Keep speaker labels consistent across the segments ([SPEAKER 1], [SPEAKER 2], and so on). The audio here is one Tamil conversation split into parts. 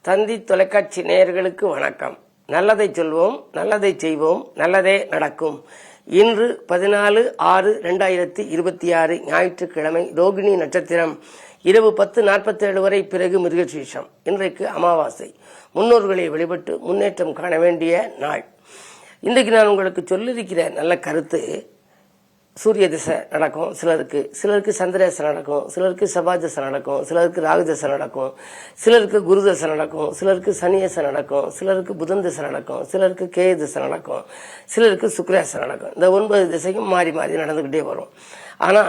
[SPEAKER 1] தந்தி தொலைக்காட்சி நேயர்களுக்கு வணக்கம். நல்லதை சொல்வோம், நல்லதை செய்வோம், நல்லதே நடக்கும். இன்று 14/6/2026 ஞாயிற்றுக்கிழமை, ரோகிணி நட்சத்திரம், இரவு 10:47 வரை, பிறகு மிருகசீரிஷம். இன்றைக்கு அமாவாசை. முன்னோர்களை வழிபட்டு முன்னேற்றம் காண வேண்டிய நாள். இன்றைக்கு நான் உங்களுக்கு சொல்லியிருக்கிற நல்ல கருத்து, சூரிய திசை நடக்கும் சிலருக்கு சந்திர திசை நடக்கும், சிலருக்கு செவ்வாய் திசை நடக்கும், சிலருக்கு ராகு திசை நடக்கும், சிலருக்கு குரு திசை நடக்கும், சிலருக்கு சனி திசை நடக்கும், சிலருக்கு புதன் திசை நடக்கும், சிலருக்கு கேது திசை நடக்கும், சிலருக்கு சுக்கிர திசை நடக்கும். இந்த 9 திசையும் மாறி மாறி நடந்துகிட்டே வரும். ஆனா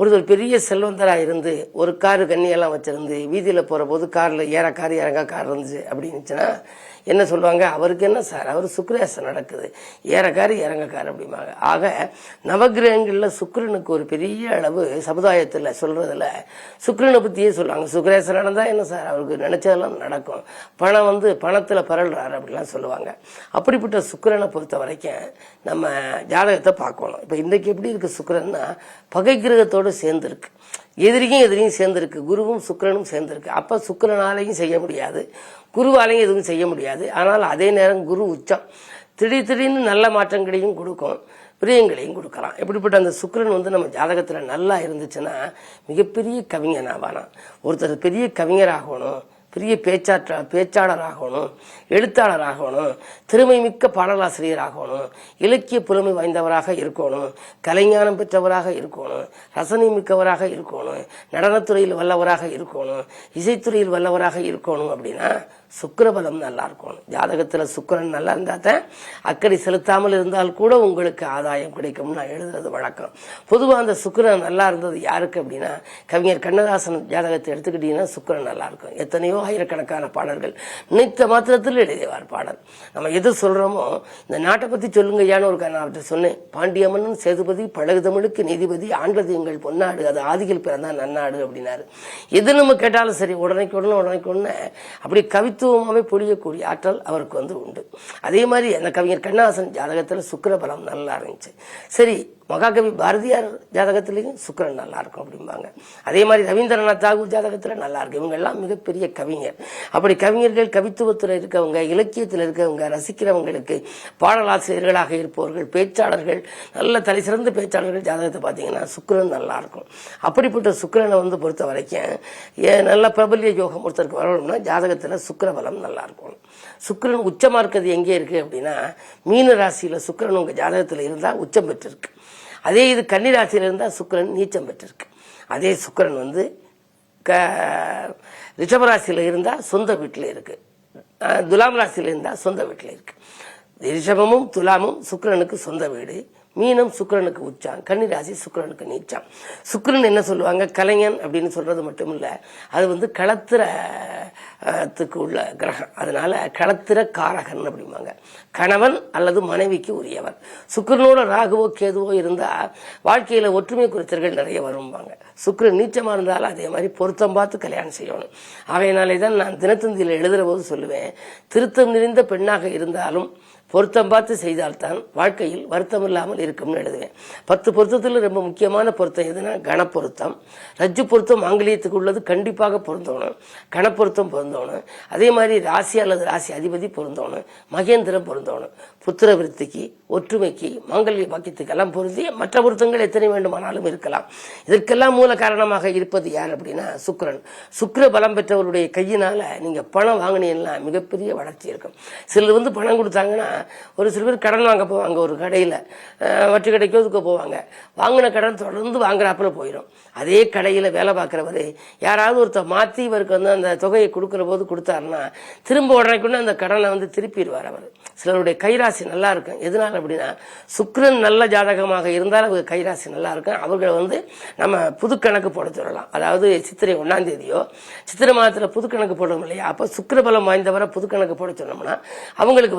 [SPEAKER 1] ஒருத்தர் பெரிய செல்வந்தராக இருந்து ஒரு காரு கண்ணியெல்லாம் வச்சிருந்து வீதியில் போகிற போது காரில் ஏற கார் இறங்க கார் இருந்துச்சு அப்படின்னுச்சுன்னா என்ன சொல்லுவாங்க? அவருக்கு என்ன சார், அவர் சுக்கிரேசம் நடக்குது, ஏற கார் இறங்க கார் அப்படிம்பாங்க. ஆக நவகிரகங்களில் சுக்கிரனுக்கு ஒரு பெரிய அளவு சமுதாயத்தில் சொல்றதுல சுக்கிரனை பற்றியே சொல்லுவாங்க. சுக்கிரேசம் நடந்தால் என்ன சார், அவருக்கு நினைச்சதெல்லாம் நடக்கும், பணம் பணத்தில் பரல்றாரு அப்படிலாம் சொல்லுவாங்க. அப்படிப்பட்ட சுக்கிரனை பொறுத்த வரைக்கும் நம்ம ஜாதகத்தை பார்க்கணும். இப்போ இன்றைக்கு எப்படி இருக்கு சுக்கிரன்னா, பகை கிரகத்தோடு சேர்ந்துருக்கு, எதிரியும் சேர்ந்திருக்கு, குருவும் சுக்கிரனும் சேர்ந்திருக்கு. அப்ப சுக்கிரனாலையும் செய்ய முடியாது, குருவாலையும் எதுவும் செய்ய முடியாது. ஆனால் அதே நேரம் குரு உச்சம், திடீர்னு நல்ல மாற்றங்களையும் கொடுக்கும், பிரியங்களையும் கொடுக்கலாம். இப்படிப்பட்ட அந்த சுக்கிரன் நம்ம ஜாதகத்துல நல்லா இருந்துச்சுன்னா மிகப்பெரிய கவிஞன் ஆவானா. ஒருத்தர் பெரிய கவிஞர் ஆகணும், பெரிய பேச்சாளர் ஆகணும், எழுத்தாளர் ஆகணும், திறமை மிக்க பாடலாசிரியர் ஆகணும், இலக்கிய புலமை வாய்ந்தவராக இருக்கணும், கலைஞானம் பெற்றவராக இருக்கணும், ரசனை மிக்கவராக இருக்கணும், நடனத்துறையில் வல்லவராக இருக்கணும், இசைத்துறையில் வல்லவராக இருக்கணும். அப்படின்னா சுக்கிரபலம் நல்லா இருக்கணும். ஜாதகத்துல சுக்கிரன் நல்லா இருந்தா தான் அக்கறை செலுத்தாமல் இருந்தால் கூட உங்களுக்கு ஆதாயம் கிடைக்கும். நான் எழுதுறது வழக்கம். பொதுவாக அந்த சுக்கிரன் நல்லா இருந்தது யாருக்கு அப்படின்னா, கவிஞர் கண்ணதாசன் ஜாதகத்தை எடுத்துக்கிட்டீங்கன்னா சுக்கிரன் நல்லா இருக்கும். எத்தனையோ ஆயிரக்கணக்கான பாடல்கள் நினைத்த மாத்திரத்தில் எழுதியவார் பாடல். நம்ம எது சொல்றோமோ, இந்த நாட்டை பத்தி சொல்லுங்க ஐயான்னு ஒரு நான் அவர்கிட்ட சொன்னேன். பாண்டிய மன்னன் சேதுபதி, பழகு தமிழுக்கு நீதிபதி, ஆண்டது எங்கள் பொன்னாடு, அது ஆதிகள் பிறந்தா நன்னாடு அப்படின்னாரு. எது நம்ம கேட்டாலும் சரி, உடனே அப்படி கவித்துவமாவே பொழியக்கூடிய ஆற்றல் அவருக்கு உண்டு. அதே மாதிரி அந்த கவிஞர் கண்ணதாசன் ஜாதகத்துல சுக்கிரபலம் நல்லா இருந்துச்சு. சரி, மகாகவி பாரதியார் ஜாதகத்திலையும் சுக்கிரன் நல்லா இருக்கும் அப்படிம்பாங்க. அதே மாதிரி ரவீந்திரநாத் தாகூர் ஜாதகத்துல நல்லா இருக்கு. இவங்க எல்லாம் மிகப்பெரிய கவிஞர். அப்படி கவிஞர்கள், கவித்துவத்தில் இருக்கவங்க, இலக்கியத்தில் இருக்கவங்க, ரசிக்கிறவங்களுக்கு பாடலாசிரியர்களாக இருப்பவர்கள், பேச்சாளர்கள், நல்ல தலை சிறந்த பேச்சாளர்கள் ஜாதகத்தை பார்த்தீங்கன்னா சுக்கிரன் நல்லா இருக்கும். அப்படிப்பட்ட சுக்கிரனை பொறுத்த வரைக்கும் நல்ல பிரபல்ய யோகம் ஒருத்தருக்கு வரணும்னா ஜாதகத்துல சுக்கிரபலம் நல்லா இருக்கும். சுக்கிரன் உச்சமா இருக்கிறது எங்கே இருக்கு அப்படின்னா, மீன ராசியில சுக்கிரன் உங்க ஜாதகத்துல இருந்தா உச்சம் பெற்றிருக்கு. அதே இது கன்னி ராசியில இருந்தா சுக்கிரன் நீச்சம் பெற்றிருக்கு. அதே சுக்கிரன் ரிஷபராசியில இருந்தா சொந்த வீட்டுல இருக்கு, துலாம் ராசியில இருந்தா சொந்த வீட்டுல இருக்கு. ரிஷபமும் துலாமும் சுக்கிரனுக்கு சொந்த வீடு, மீனம் சுக்கிரனுக்கு உச்சாம், கன்னிராசி சுக்கிரனுக்கு நீச்சாம். சுக்கிரன் என்ன சொல்லுவாங்க, கலைஞன் அப்படின்னு சொல்றது மட்டும் இல்ல, அது களத்திரத்துக்கு உள்ள கிரகம். அதனால களத்திர காரகன் அப்படிம்பாங்க. கணவன் அல்லது மனைவிக்கு உரியவர். சுக்கிரனோட ராகுவோ கேதுவோ இருந்தா வாழ்க்கையில ஒற்றுமை குறித்தர்கள் நிறைய வரும்பாங்க. சுக்கிரன் நீச்சமா இருந்தாலும் அதே மாதிரி பொருத்தம் பார்த்து கல்யாணம் செய்யணும். அவையினாலேதான் நான் தினத்தந்தியில் எழுதுற போது சொல்லுவேன், திருத்தம் நிறைந்த பெண்ணாக இருந்தாலும் பொருத்தம் பார்த்து செய்தால்தான் வாழ்க்கையில் வருத்தம் இல்லாமல் இருக்கும்னு எழுதுவேன். 10 பொருத்தத்தில் ரொம்ப முக்கியமான பொருத்தம் எதுனா கணப்பொருத்தம். ரஜ்ஜு பொருத்தம் ஆங்கிலேயத்துக்கு உள்ளது, கண்டிப்பாக பொருந்தோணும். கணப்பொருத்தம் பொருந்தோணும். அதே மாதிரி ராசி அல்லது ராசி அதிபதி பொருந்தோணும். மகேந்திரம் பொருந்தோணும். புத்திர விருத்திக்கு, ஒற்றுமைக்கு, மாங்கல்ய பாக்கியத்துக்கெல்லாம் பொருந்தி மற்ற பொருத்தங்கள் எத்தனை வேண்டுமானாலும் இருக்கலாம். இதற்கெல்லாம் மூல காரணமாக இருப்பது யார் அப்படின்னா சுக்கிரன். சுக்கிர பலம் பெற்றவருடைய கையினால நீங்க பணம் வாங்கினீங்கன்னா மிகப்பெரிய வளர்ச்சி இருக்கும். சிலர் பணம் கொடுத்தாங்கன்னா, ஒரு சில பேர் கடன் வாங்க போவாங்க, ஒரு கடையில வட்டி கடைக்கோ இதுக்கு போவாங்க, வாங்கின கடன் தொடர்ந்து வாங்குறாப்புல போயிடும். அதே கடையில வேலை பார்க்கிறவரு யாராவது ஒருத்தர் மாத்தி இவருக்கு அந்த தொகையை கொடுக்கிற போது கொடுத்தாருன்னா திரும்ப உடனே அந்த கடனை திருப்பிடுவார் அவர். சிலருடைய கைராசி நல்லா இருக்கும். எதனால அப்படின்னா, சுக்கிரன் நல்ல ஜாதகமாக இருந்தால் அவங்க கைராசி நல்லா இருக்கும். அவர்கள் நம்ம புது கணக்கு போட சொல்லலாம். அதாவது சித்திரை 1ஆம் தேதியோ சித்திரை மாதத்துல புது கணக்கு போடணும் இல்லையா, அப்ப சுக்கிரபலம் வாய்ந்தவரை புது கணக்கு போட சொன்னோம்னா அவங்களுக்கு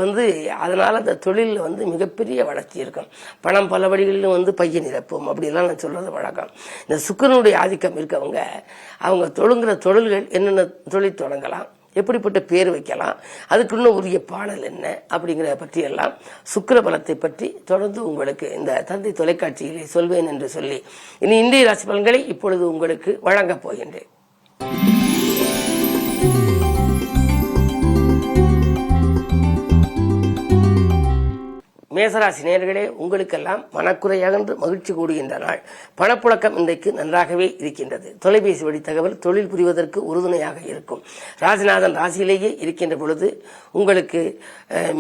[SPEAKER 1] அதனால அந்த தொழில் மிகப்பெரிய வளர்ச்சி இருக்கும். பணம் பல வழிகளிலும் பைய நிரப்பும் அப்படிலாம் நான் சொல்றது வழக்கம். இந்த சுக்கிரனுடைய ஆதிக்கம் இருக்கவங்க அவங்க தொடங்குற தொழில்கள் என்னென்ன தொழில் தொடங்கலாம், எப்படிப்பட்ட பேர் வைக்கலாம், அதுக்குன்னு உரிய பாடல் என்ன அப்படிங்கிற பற்றியெல்லாம் சுக்கிர பலத்தை பற்றி தொடர்ந்து உங்களுக்கு இந்த தந்தி தொலைக்காட்சியிலே சொல்வேன் என்று சொல்லி இனி இந்திய ராசி பலன்களை இப்பொழுது உங்களுக்கு வழங்கப் போகின்றேன். மேசராசி நேயர்களே, உங்களுக்கெல்லாம் மனக்குறையகன்று மகிழ்ச்சி கூடுகின்ற நாள். பணப்புழக்கம் இன்றைக்கு நன்றாகவே இருக்கின்றது. தொலைபேசி வழி தகவல் தொழில் புரிவதற்கு உறுதுணையாக இருக்கும். ராசிநாதன் ராசியிலேயே இருக்கின்ற பொழுது உங்களுக்கு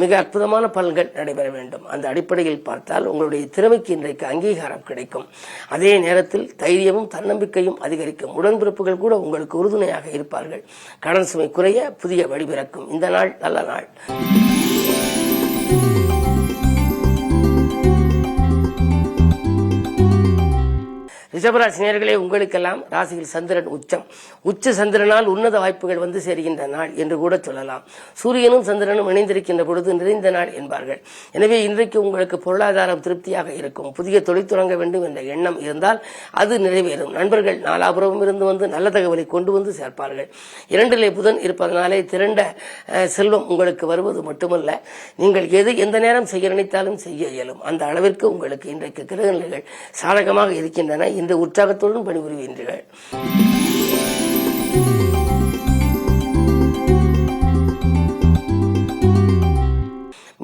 [SPEAKER 1] மிக அற்புதமான பலன்கள் நடைபெற வேண்டும். அந்த அடிப்படையில் பார்த்தால் உங்களுடைய திறமைக்கு இன்றைக்கு அங்கீகாரம் கிடைக்கும். அதே நேரத்தில் தைரியமும் தன்னம்பிக்கையும் அதிகரிக்கும். உடன்பிறப்புகள் கூட உங்களுக்கு உறுதுணையாக இருப்பார்கள். கடன் சுமை குறைய புதிய வழி பிறக்கும். இந்த நாள் நல்ல நாள். ரிஷபராசி நேயர்களே, உங்களுக்கெல்லாம் ராசியில் சந்திரன் உச்ச சந்திரனால் உன்னத வாய்ப்புகள் வந்து சேர்கின்ற நாள் என்று கூட சொல்லலாம். சூரியனும் சந்திரனும் இணைந்திருக்கின்ற பொழுது நிறைந்த நாள் என்பார்கள். எனவே இன்றைக்கு உங்களுக்கு பொருளாதாரம் திருப்தியாக இருக்கும். புதிய தொழில் தொடங்க வேண்டும் என்ற எண்ணம் இருந்தால் அது நிறைவேறும். நண்பர்கள் நாலாபுரமும் இருந்து வந்து நல்ல தகவலை கொண்டு வந்து சேர்ப்பார்கள். 2லே புதன் இருப்பதனாலே திரண்ட செல்வம் உங்களுக்கு வருவது மட்டுமல்ல, நீங்கள் எந்த நேரம் செய்ய நினைத்தாலும் செய்ய இயலும். அந்த அளவிற்கு உங்களுக்கு இன்றைக்கு கிரகநிலைகள் சாதகமாக இருக்கின்றன. இந்த உற்சாகத்துடன் பணிபுரிகின்றீர்கள்.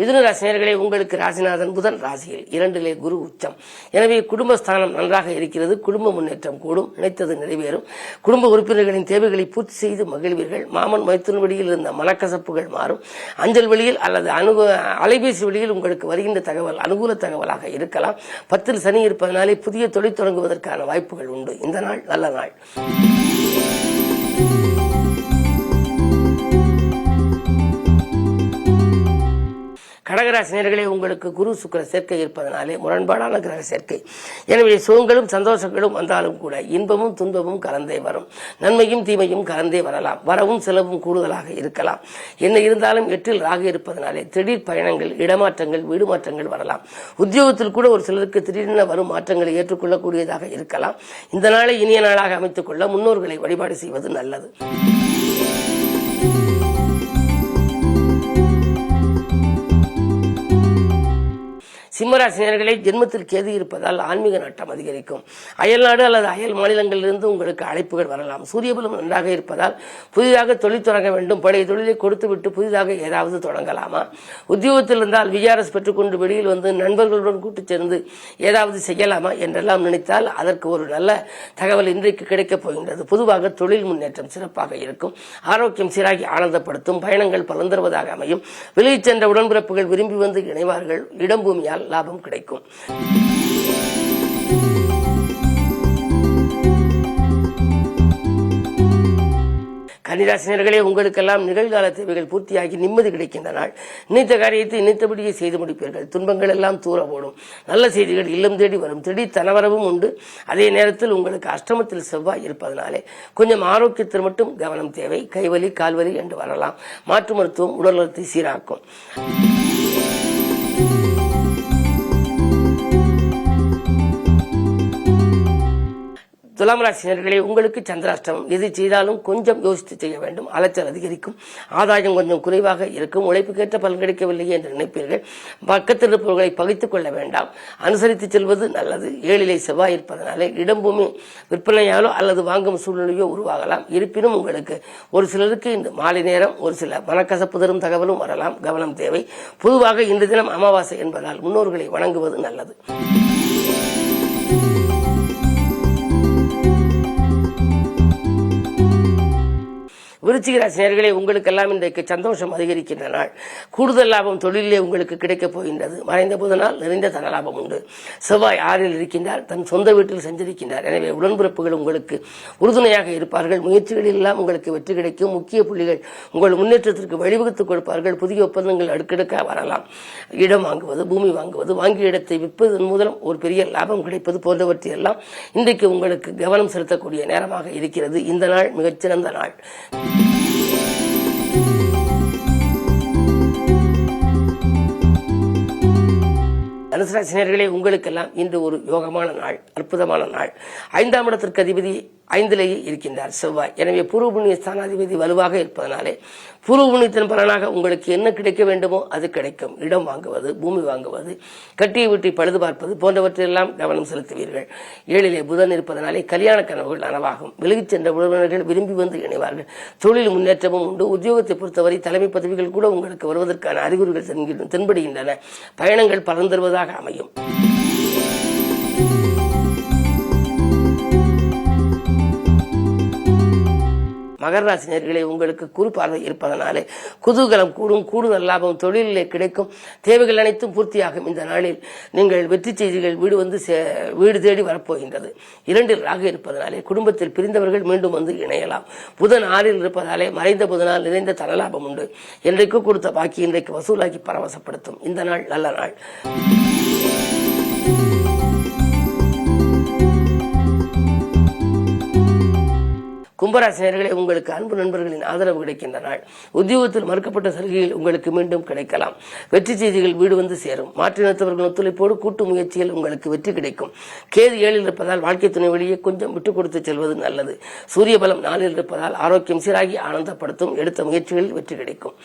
[SPEAKER 1] மிதுன ராசினியர்களே, உங்களுக்கு ராசிநாதன் புதன் ராசியில் 2லே குரு உச்சம். எனவே குடும்பஸ்தானம் நன்றாக இருக்கிறது. குடும்ப முன்னேற்றம் கூடும். நினைத்தது நிறைவேறும். குடும்ப உறுப்பினர்களின் தேவைகளை பூர்த்தி செய்து மகிழ்வீர்கள். மாமன் மைத்துன வழியில் இருந்த மனக்கசப்புகள் மாறும். அஞ்சல் வழியில் அல்லது அலைபேசி வழியில் உங்களுக்கு வருகின்ற தகவல் அனுகூல தகவலாக இருக்கலாம். 10ல் சனி இருப்பதனாலே புதிய தொழில் தொடங்குவதற்கான வாய்ப்புகள் உண்டு. இந்த நாள் நல்ல நாள். கடகராசினியர்களே, உங்களுக்கு குரு சுக்கிர சேர்க்கை இருப்பதனாலே முரண்பாடான கிரக சேர்க்கை. எனவே சுகங்களும் சந்தோஷங்களும் வந்தாலும் கூட இன்பமும் துன்பமும் கலந்தே வரும். நன்மையும் தீமையும் கலந்தே வரலாம். வரவும் செலவும் கூடுதலாக இருக்கலாம். என்ன இருந்தாலும் 8ல் ராகு இருப்பதனாலே திடீர் பயணங்கள், இடமாற்றங்கள், வீடு மாற்றங்கள் வரலாம். உத்தியோகத்தில் கூட ஒரு சிலருக்கு திடீரென வரும் மாற்றங்களை ஏற்றுக்கொள்ளக்கூடியதாக இருக்கலாம். இந்த நாளை இனிய நாளாக அமைத்துக் கொள்ள முன்னோர்களை வழிபாடு செய்வது நல்லது. சிம்மராசினியர்களே, ஜென்மத்தில் கேது இருப்பதால் ஆன்மீக நாட்டம் அதிகரிக்கும். அயல்நாடு அல்லது அயல் மாநிலங்களிலிருந்து உங்களுக்கு அழைப்புகள் வரலாம். சூரியபலம் நன்றாக இருப்பதால் புதிதாக தொழில் தொடங்க வேண்டும். பழைய தொழிலை கொடுத்துவிட்டு புதிதாக ஏதாவது தொடங்கலாமா? உத்தியோகத்தில் இருந்தால் விஆர்எஸ் பெற்றுக்கொண்டு வெளியில் வந்து நண்பர்களுடன் கூட்டு சேர்ந்து ஏதாவது செய்யலாமா என்றெல்லாம் நினைத்தால் அதற்கு ஒரு நல்ல தகவல் இன்றைக்கு கிடைக்கப் போகின்றது. பொதுவாக தொழில் முன்னேற்றம் சிறப்பாக இருக்கும். ஆரோக்கியம் சீராகி ஆனந்தப்படுத்தும். பயணங்கள் பலன் தருவதாக அமையும். வெளியில் சென்ற உடன்பிறப்புகள் விரும்பி வந்து இணைவார்கள். இடம் பூமியால் லாபம் கிடைக்கும். கன்னிராசினியர்களே, உங்களுக்கெல்லாம் நிகழ்கால தேவைகள் பூர்த்தியாகி நிம்மதி கிடைக்கின்ற நாள். நினைத்த காரியத்தை நினைத்தபடியே செய்து முடிப்பீர்கள். துன்பங்கள் எல்லாம் தூர ஓடும். நல்ல செய்திகள் இல்லம் தேடி வரும். திடீர் தனவரவும் உண்டு. அதே நேரத்தில் உங்களுக்கு அஷ்டமத்தில் செவ்வாய் இருப்பதனாலே கொஞ்சம் ஆரோக்கியத்தில் மட்டும் கவனம் தேவை. கைவலி கால்வலி என்று வரலாம். மாற்று மருத்துவம் உடல் நலத்தை சீராக்கும். துலாம் ராசினியர்களே, உங்களுக்கு சந்திராஷ்டமம். எது செய்தாலும் கொஞ்சம் யோசித்து செய்ய வேண்டும். அலைச்சல் அதிகரிக்கும். ஆதாயம் கொஞ்சம் குறைவாக இருக்கும். உழைப்புக்கேற்ற பலன் கிடைக்கவில்லையே என்று நினைப்பீர்கள். பக்கத்தில் இருப்பவர்களை பகித்துக் கொள்ள வேண்டாம். அனுசரித்து செல்வது நல்லது. 7லே செவ்வாய் இருப்பதனாலே இடம்பூமி விற்பனையாலோ அல்லது வாங்கும் சூழ்நிலையோ உருவாகலாம். இருப்பினும் உங்களுக்கு ஒரு சிலருக்கு இந்த மாலை நேரம் ஒரு சில மனக்கசப்பு தரும் தகவலும் வரலாம். கவனம் தேவை. பொதுவாக இன்று தினம் அமாவாசை என்பதால் முன்னோர்களை வணங்குவது நல்லது. விருச்சிக ராசினியர்களே, உங்களுக்கெல்லாம் இன்றைக்கு சந்தோஷம் அதிகரிக்கின்ற நாள். கூடுதல் லாபம் தொழிலே உங்களுக்கு கிடைக்கப் போகின்றது. மறைந்த புதனால் நிறைந்த தனலாபம் உண்டு. செவ்வாய் 6ல் இருக்கின்றார். தன் சொந்த வீட்டில் சென்றிருக்கின்றார். எனவே உடன்பிறப்புகள் உங்களுக்கு உறுதுணையாக இருப்பார்கள். முயற்சிகளில் எல்லாம் உங்களுக்கு வெற்றி கிடைக்கும். முக்கிய புள்ளிகள் உங்கள் முன்னேற்றத்திற்கு வழிவகுத்துக் கொடுப்பார்கள். புதிய ஒப்பந்தங்கள் அடுக்கடுக்காக வரலாம். இடம் வாங்குவது, பூமி வாங்குவது, வாங்கிய இடத்தை விற்பதன் மூலம் ஒரு பெரிய லாபம் கிடைப்பது போன்றவற்றையெல்லாம் இன்றைக்கு உங்களுக்கு கவனம் செலுத்தக்கூடிய நேரமாக இருக்கிறது. இந்த நாள் மிகச்சிறந்த நாள். தனுசு ராசினியர்களே, உங்களுக்கெல்லாம் இன்று ஒரு யோகமான நாள், அற்புதமான நாள். 5ஆம் இடத்திற்கு அதிபதி 5லேயே இருக்கின்றார் செவ்வாய். எனவே பூர்வ புண்ணிய ஸ்தானாதிபதி வலுவாக இருப்பதனாலே பூர்வ புண்ணியத்தின் பலனாக உங்களுக்கு என்ன கிடைக்க வேண்டுமோ அது கிடைக்கும். இடம் வாங்குவது, பூமி வாங்குவது, கட்டிய வீட்டை பழுது பார்ப்பது போன்றவற்றையெல்லாம் கவனம் செலுத்துவீர்கள். 7லே புதன் இருப்பதனாலே கல்யாண கனவுகள் நனவாகும். விலகிச் சென்ற உறவினர்கள் விரும்பி வந்து இணைவார்கள். தொழில் முன்னேற்றமும் உண்டு. உத்தியோகத்தை பொறுத்தவரை தலைமை பதவிகள் கூட உங்களுக்கு வருவதற்கான அறிகுறிகள் தென்படுகின்றன. பயணங்கள் பலன் தருவதாக அமையும். மகர ராசி நேயர்களே, உங்களுக்கு குரு பார்வை இருப்பதனாலே குதூகலம் கூடும். கூடுதல் லாபம் தொழிலிலே கிடைக்கும். தேவைகள் அனைத்தும் பூர்த்தியாகும். இந்த நாளில் நீங்கள் வெற்றி செய்திகள் வீடு தேடி வரப்போகின்றது. 2ல் ராகு இருப்பதனாலே குடும்பத்தில் பிரிந்தவர்கள் மீண்டும் வந்து இணையலாம். புதன் 6ல் இருப்பதாலே மறைந்த புதனால் நிறைந்த தனலாபம் உண்டு. என்றைக்கு கொடுத்த பாக்கி இன்றைக்கு வசூலாக்கி பரவசப்படுத்தும். இந்த நாள் நல்ல நாள். கும்பராசினியர்களே, உங்களுக்கு அன்பு நண்பர்களின் ஆதரவு கிடைக்கின்ற நாள். உத்தியோகத்தில் மறுக்கப்பட்ட சலுகைகள் உங்களுக்கு மீண்டும் கிடைக்கலாம். வெற்றி செய்திகள் வீடு வந்து சேரும். மாற்றினத்தவர்கள் ஒத்துழைப்போடு கூட்டு முயற்சியில் உங்களுக்கு வெற்றி கிடைக்கும். கேது 7ல் இருப்பதால் வாழ்க்கை துணை வழியே கொஞ்சம் விட்டுக் கொடுத்து செல்வது நல்லது. சூரிய பலம் 4ல் இருப்பதால் ஆரோக்கியம் சீராகி ஆனந்தப்படுத்தும். எடுத்த முயற்சிகளில் வெற்றி கிடைக்கும்.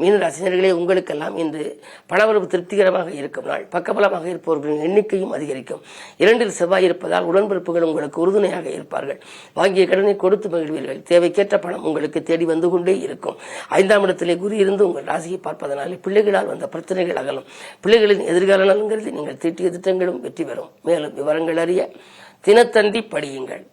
[SPEAKER 1] மீனராசினியர்களே, உங்களுக்கெல்லாம் இன்று பணவரவு திருப்திகரமாக இருக்கும் நாள். பக்கபலமாக இருப்பவர்களின் எண்ணிக்கையும் அதிகரிக்கும். 2ல் செவ்வாய் இருப்பதால் உடன்பிறப்புகள் உங்களுக்கு உறுதுணையாக இருப்பார்கள். வாங்கிய கடனை கொடுத்து மகிழ்வீர்கள். தேவைக்கேற்ற பணம் உங்களுக்கு தேடி வந்து கொண்டே இருக்கும். 5ஆம் இடத்திலே குரு இருந்து உங்கள் ராசியை பார்ப்பதனாலே பிள்ளைகளால் வந்த பிரச்சனைகள் அகலும். பிள்ளைகளின் எதிர்கால நலன்களில் நீங்கள் தீட்டிய திட்டங்களும் வெற்றி பெறும். மேலும் விவரங்கள் அறிய தினத்தந்தி படியுங்கள்.